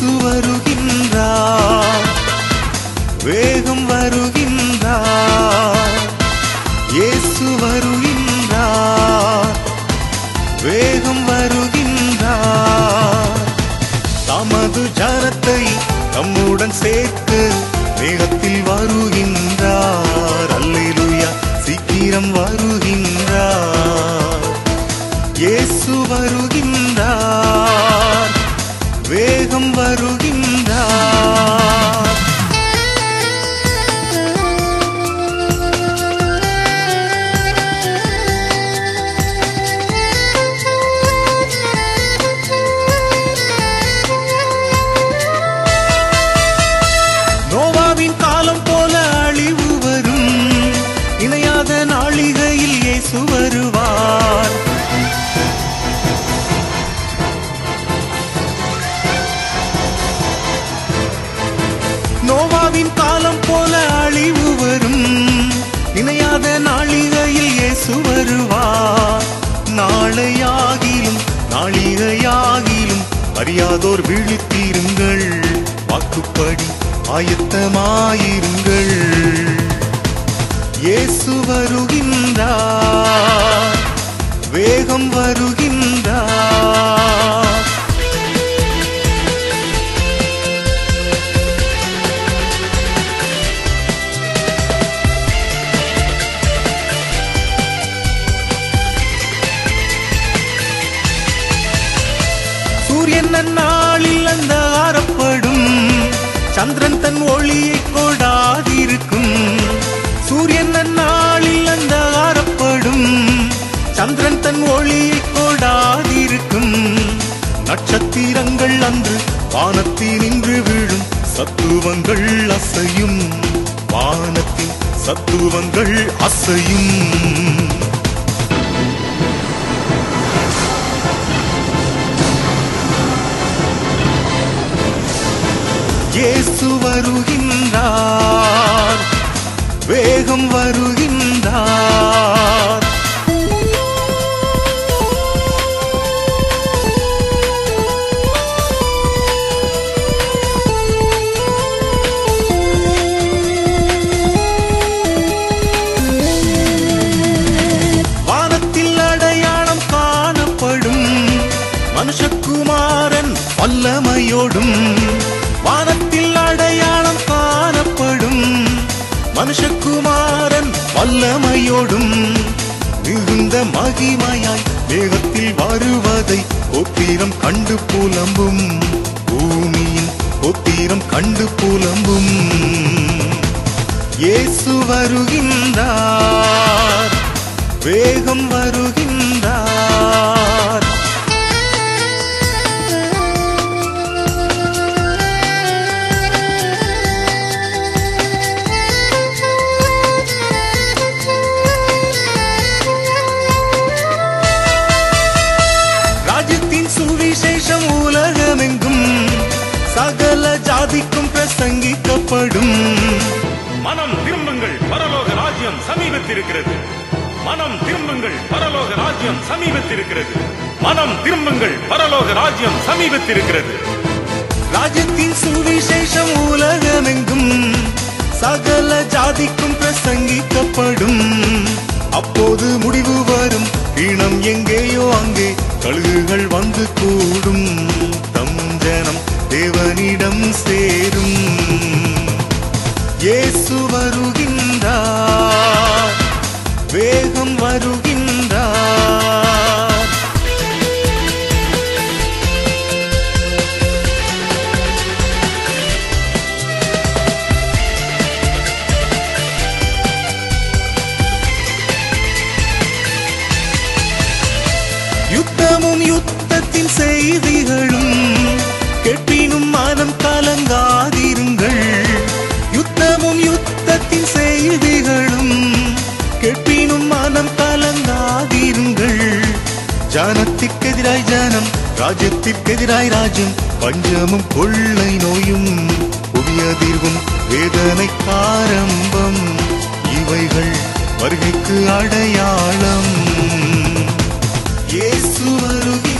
இயேசு வருகின்றார், வேகம் வருகின்றார். இயேசு வருகின்றார், வேகம் வருகின்றார். தமது ஜனத்தை தம்முடன் சேர்த்து வேகத்தில் வருகின்றார். அல்லேலூயா, சீக்கிரம் வருகின்றார். இயேசு வருகின்றார், வேகம் வருகின்றார். நோவாவின் காலம் போல அழிவு வரும், இணையாத நாளிகையில் இயேசு வருவார். நோவாவின் காலம் போல அழிவு வரும், இணையாத நாளிகையில் இயேசு வருவார். நாளையாகிலும் நாளிகையாகிலும் அறியாதோர் விழித்தீருங்கள், வாக்குப்படி ஆயத்தமாயிருங்கள். இயேசு வருகின்றார், வேகம் வருகின்றார். சூரியன் அந்நாளில் அந்தகாரப்படும், சந்திரன் தன் ஒளியை கொடாதிருக்கும். சூரியன் அந்நாளில் அந்தகாரப்படும், சந்திரன் தன் ஒளியை கொடாதிருக்கும். நட்சத்திரங்கள் அன்று வானத்தில் நின்று விழும், சத்துவங்கள் அசையும், வானத்தின் சத்துவங்கள் அசையும். இயேசு வருகின்றார், வேகம் வருகின்றார். வானத்தில் அடையாளம் காணப்படும், மனுஷகுமாரன் வல்லமையோடும். வானத்தில் அடையாளம் காணப்படும், மனுஷகுமாரன் வல்லமையோடும். மிகுந்த மகிமையாய் வேகத்தில் வருவதை கோத்திரம் கண்டு புலம்பும், பூமியின் கோத்திரம் கண்டு புலம்பும். இயேசு வருகின்றார், வேகம் வருகின்றார். சுவிசேஷம் உலகமெங்கும் சகல ஜாதிக்கும் பிரசங்கிக்கப்படும். மனம் திரும்புங்கள், பரலோக ராஜ்யம் சமீபத்திருக்கிறது. மனம் திரும்புங்கள், பரலோக ராஜ்யம் சமீபத்திருக்கிறது. மனம் திரும்புங்கள், பரலோக ராஜ்யம் சமீபத்திருக்கிறது. ராஜ்யத்தின் சுவிசேஷம் உலகமெங்கும் சகல ஜாதிக்கும் பிரசங்கிக்கப்படும். அப்போது முடிவு வரும், இனம் எங்கேயோ அங்கே கழுகுகள் வந்து கூடும். தம் ஜனம் தேவனிடம் சேரும். இயேசு வருகின்றார், வேகம் வருகின்றார். யுத்தமும் யுத்தத்தின் செய்திகளும் கேட்பினும் மனம் கலங்காதிருங்கள். யுத்தமும் யுத்தத்தின் செய்திகளும் கேட்பினும் மனம் கலங்காதிருங்கள். ஜனத்திற்கெதிராய் ஜனம், ராஜ்யத்திற்கெதிராய் ராஜ்யம், பஞ்சமும் கொள்ளை நோயும் புவியதிர்வும் வேதனை ஆரம்பம். இவைகள் வருகைக்கு அடையாளம். இயேசு வருகிறார்.